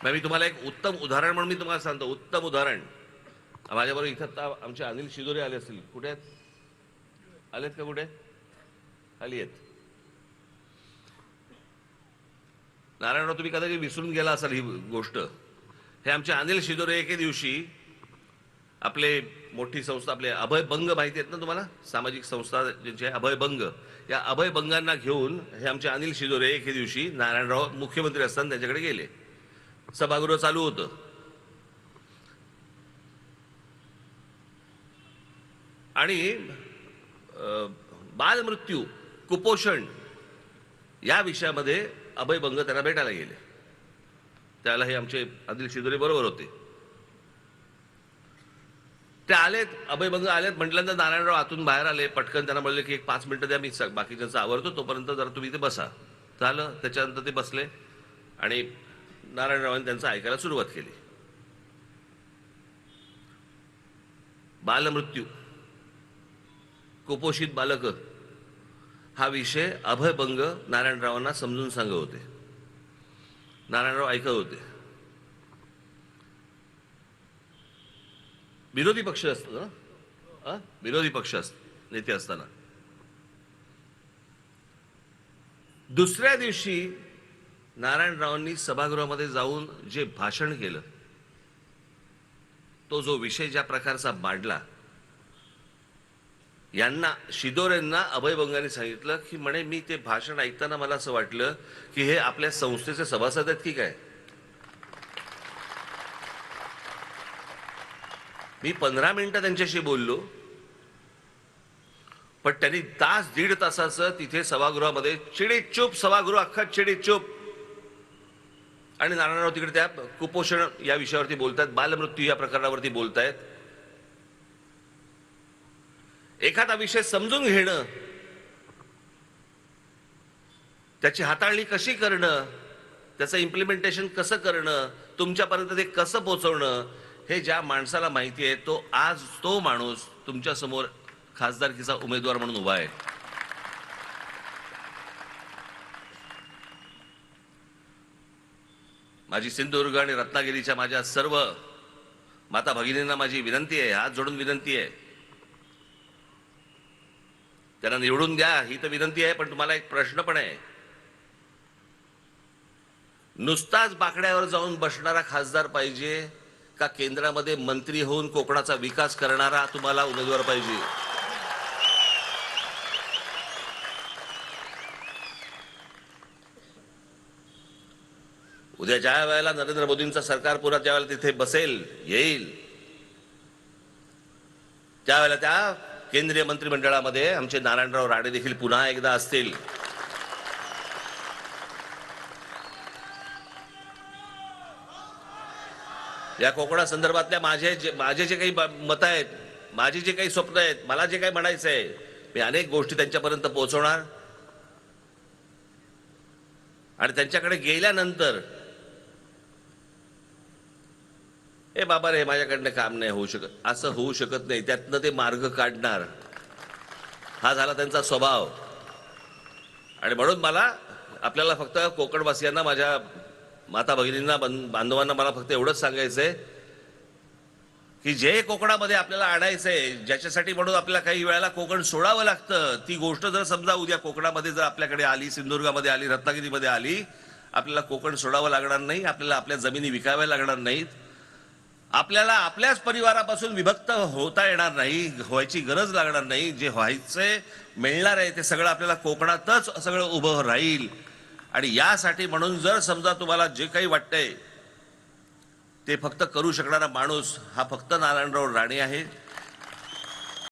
मी तुम्हाला एक उत्तम उदाहरण म्हणून मी तुम्हाला सांगतो, उत्तम उदाहरण. माझ्याबरोबर इथं आता आमचे अनिल शिदोरे आले असतील. कुठे आहेत? आलेत का? कुठे आली आहेत? नारायणराव, तुम्ही कदाचित विसरून गेला असाल ही गोष्ट. हे आमचे अनिल शिदोरे एके दिवशी आपले मोठी संस्था, आपले अभय बंग माहिती आहेत ना तुम्हाला, सामाजिक संस्था ज्यांची आहे अभय बंग, या अभय बंगांना घेऊन हे आमचे अनिल शिदोरे एके दिवशी नारायणराव मुख्यमंत्री असताना त्यांच्याकडे गेले. सभागृह चालू होतं आणि बालमृत्यू, कुपोषण या विषयामध्ये अभय बंग त्यांना भेटायला गेले. त्याला हे आमचे अनिल शिदोरे बरोबर होते. ते आलेत, अभय बंग आलेत म्हटल्यानंतर नारायणराव आतून बाहेर आले. पटकन त्यांना म्हणले की एक 5 मिनिटं द्या, मी बाकीच्यांचं आवरतो, तोपर्यंत जरा तुम्ही इथे बसा. झालं. त्याच्यानंतर ते बसले आणि नारायणरावांनी त्यांचं ऐकायला सुरुवात केली. बालमृत्यू, कुपोषित बालक हा विषय अभय बंग नारायणरावांना समजून सांगत होते. नारायणराव ऐकत होते. विरोधी पक्ष असतो ना, विरोधी पक्ष नेते असताना. दुसऱ्या दिवशी नारायणरावांनी सभागृहामध्ये जाऊन जे भाषण केलं, तो जो विषय ज्या प्रकारचा मांडला, यांना शिदोरेंना अभय बंगांनी सांगितलं की म्हणे मी ते भाषण ऐकताना मला असं वाटलं की हे आपल्या संस्थेचे सभासद आहेत की काय. मी 15 मिनिटं त्यांच्याशी बोललो, पण त्यांनी तास दीड तासाचं तिथे सभागृहामध्ये चिडीचूप, सभागृह अख्खा चिडीचूप. आणि नारायणराव तिकडे त्या कुपोषण या विषयावरती बोलतायत, बालमृत्यू या प्रकरणावरती बोलतायत. एखादा विषय समजून घेणं, त्याची हाताळणी कशी करणं, त्याचं इम्प्लिमेंटेशन कसं करणं, तुमच्यापर्यंत ते कसं पोहोचवणं, हे ज्या माणसाला माहिती आहे, तो आज तो माणूस तुमच्या समोर खासदारकीचा उमेदवार म्हणून उभा आहे. माझी सिंधुदुर्ग आणि रत्नागिरीच्या माझ्या सर्व माता भगिनींना माझी विनंती आहे, हात जोडून विनंती आहे, त्यांना निवडून द्या, ही तर विनंती आहे. पण तुम्हाला एक प्रश्न पण आहे. नुसताच बाकड्यावर जाऊन बसणारा खासदार पाहिजे का केंद्रामध्ये मंत्री होऊन कोकणाचा विकास करणारा तुम्हाला उमेदवार पाहिजे? उद्या ज्या वेळेला नरेंद्र मोदींचं सरकार पुन्हा ज्या वेळेला तिथे बसेल, येईल, त्यावेळेला त्या केंद्रीय मंत्रिमंडळामध्ये आमचे नारायणराव राणे देखील पुन्हा एकदा असतील. या कोकणा संदर्भातल्या माझे जे काही मत आहेत, माझी जे काही स्वप्न आहेत, मला जे काही म्हणायचं आहे, मी अनेक गोष्टी त्यांच्यापर्यंत पोहोचवणार. आणि त्यांच्याकडे गेल्यानंतर ए बाबा रे, माझ्याकडनं काम नाही होऊ शकत, असं होऊ शकत नाही, त्यातनं ते मार्ग काढणार. हा झाला त्यांचा स्वभाव. आणि म्हणून मला आपल्याला फक्त कोकणवासियांना, माझ्या माता भगिनींना, बांधवांना मला फक्त एवढंच सांगायचंय की जे कोकणामध्ये आपल्याला आणायचंय, ज्याच्यासाठी म्हणून आपल्याला काही वेळेला कोकण सोडावं लागतं, ती गोष्ट जर समजा उद्या कोकणामध्ये जर आपल्याकडे आली, सिंधुदुर्गामध्ये आली, रत्नागिरीमध्ये आली, आपल्याला कोकण सोडावं लागणार नाही, आपल्याला आपल्या जमिनी विकाव्या लागणार नाहीत, आपल्याला आपल्याच परिवारापासून विभक्त होता येणार नाही, व्हायची गरज लागणार नाही. जे व्हायचंय, मिळणार आहे, ते सगळं आपल्याला कोकणातच सगळं उभं राहील. आणि यासाठी म्हणून जर समजा तुम्हाला जे काही वाटतंय ते फक्त करू शकणारा माणूस हा फक्त नारायणराव राणे आहे.